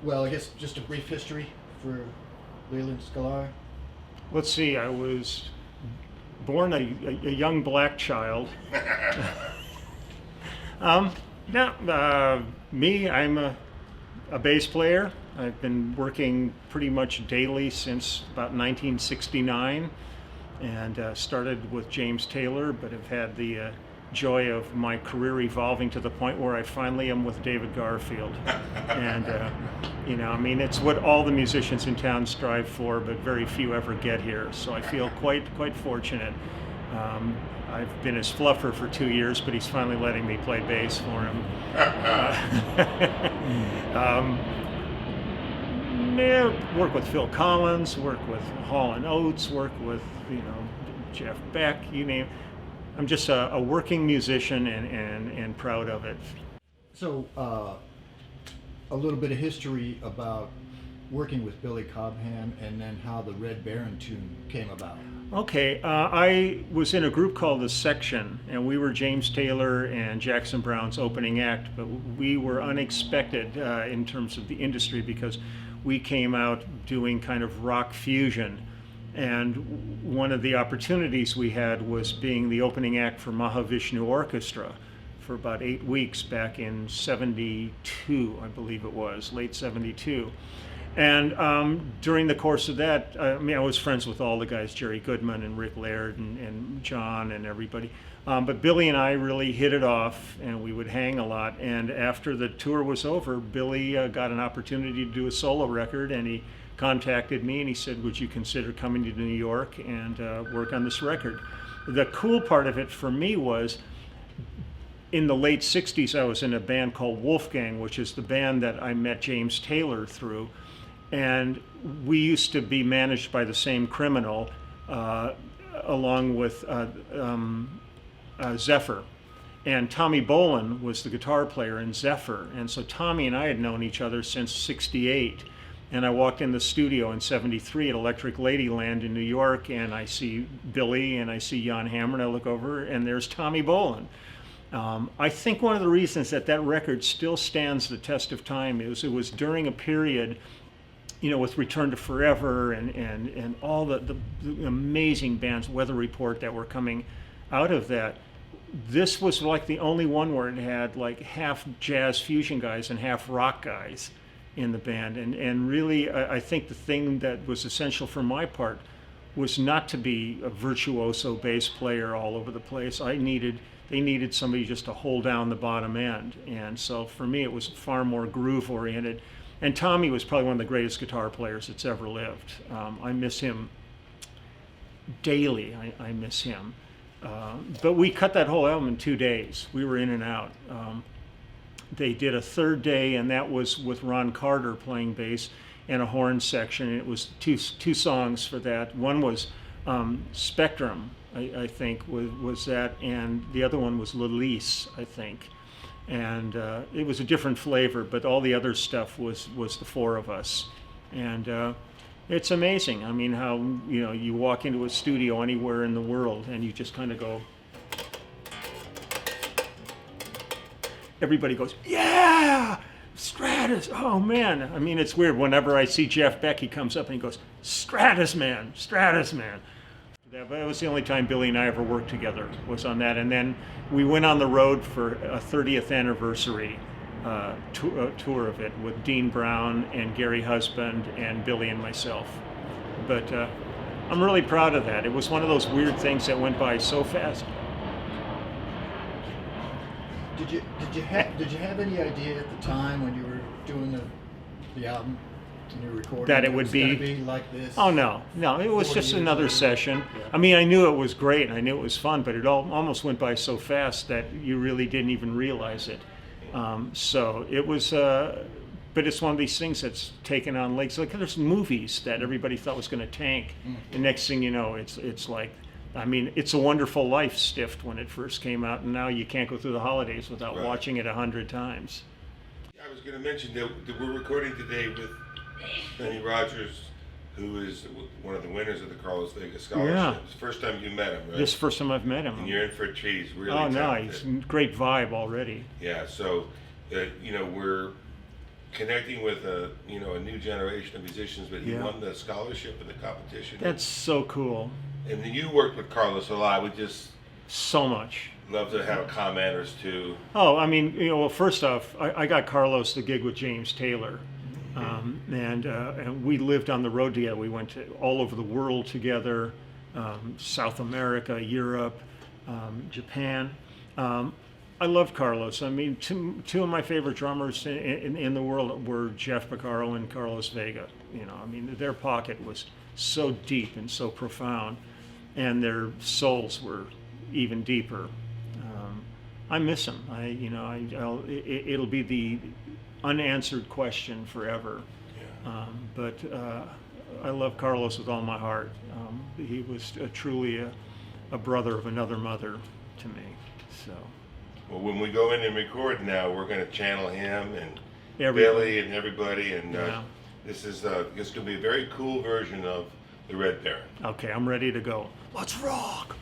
Well, I guess just a brief history for Leland Sklar. Let's see, I was born a young black child. um, Now, me, I'm a bass player. I've been working pretty much daily since about 1969, and started with James Taylor, but have had the joy of my career evolving to the point where I finally am with David Garfield. And I mean, it's what all the musicians in town strive for, but very few ever get here. So I feel quite fortunate. I've been his fluffer for 2 years, but he's finally letting me play bass for him. Work with Phil Collins, work with Hall and Oates, work with Jeff Beck, you name it. I'm just a working musician and proud of it. So, a little bit of history about working with Billy Cobham and then how the Red Baron tune came about. Okay, I was in a group called The Section, and we were James Taylor and Jackson Browne's opening act, but we were unexpected in terms of the industry because we came out doing kind of rock fusion. And one of the opportunities we had was being the opening act for Mahavishnu Orchestra for about 8 weeks back in 72, I believe it was, late 72. And during the course of that, I was friends with all the guys, Jerry Goodman and Rick Laird and John and everybody. But Billy and I really hit it off, and we would hang a lot. And after the tour was over, Billy got an opportunity to do a solo record, and he contacted me and he said, would you consider coming to New York and work on this record? The cool part of it for me was, in the late 60s, I was in a band called Wolfgang, which is the band that I met James Taylor through. And we used to be managed by the same criminal, along with Zephyr. And Tommy Bolin was the guitar player in Zephyr. And so Tommy and I had known each other since 68. And I walked in the studio in 73 at Electric Ladyland in New York, and I see Billy and I see Jan Hammer, and I look over and there's Tommy Bolin. I think one of the reasons that record still stands the test of time is it was during a period, with Return to Forever and all the amazing bands, Weather Report, that were coming out of that. This was like the only one where it had like half jazz fusion guys and half rock guys in the band. And really, I think the thing that was essential for my part was not to be a virtuoso bass player all over the place. They needed somebody just to hold down the bottom end. And so for me, it was far more groove oriented. And Tommy was probably one of the greatest guitar players that's ever lived. I miss him daily. I miss him. But we cut that whole album in 2 days. We were in and out. They did a third day, and that was with Ron Carter playing bass and a horn section. And it was two songs for that. One was Spectrum, I think, was that, and the other one was Lilise, I think. And it was a different flavor, but all the other stuff was the four of us. And it's amazing. I mean, how you walk into a studio anywhere in the world and you just kind of go, everybody goes, yeah, Stratus, oh man. I mean, it's weird. Whenever I see Jeff Beck, he comes up and he goes, Stratus man, Stratus man. That was the only time Billy and I ever worked together, was on that. And then we went on the road for a 30th anniversary tour of it with Dean Brown and Gary Husband and Billy and myself. But I'm really proud of that. It was one of those weird things that went by so fast. Did you have any idea at the time when you were doing the album and you were recording that it would gonna be like this? Oh no, it was just another later. session. Yeah. I mean, I knew it was great, and I knew it was fun, but it almost went by so fast that you really didn't even realize it. So it was, but it's one of these things that's taken on legs. Like there's movies that everybody thought was going to tank, and next thing you know, it's like, I mean, It's a Wonderful Life stiffed when it first came out, and now you can't go through the holidays without watching it 100 times. I was going to mention that we're recording today with Benny Rogers, who is one of the winners of the Carlos Vega Scholarship. Yeah. It's the first time you met him, right? This is the first time I've met him. And you're in for a treat. He's really Oh no, talented. he's great vibe already. Yeah, so, we're connecting with a new generation of musicians, but he Yeah. won the scholarship in the competition. That's so cool. And you worked with Carlos a lot. We just So much. love to have a comment or two. Oh, I mean, well, first off, I got Carlos the gig with James Taylor. And we lived on the road together. We went to all over the world together, South America, Europe, Japan. I loved Carlos. I mean, two of my favorite drummers in the world were Jeff Porcaro and Carlos Vega. I mean, their pocket was so deep and so profound, and their souls were even deeper. I miss them. It'll be the unanswered question forever. Yeah. But I love Carlos with all my heart. He was truly a brother of another mother to me. So. Well, when we go in and record now, we're going to channel him and Everybody. Billy and everybody, and Yeah. this is going to be a very cool version of the Red Baron. Okay, I'm ready to go. Let's rock!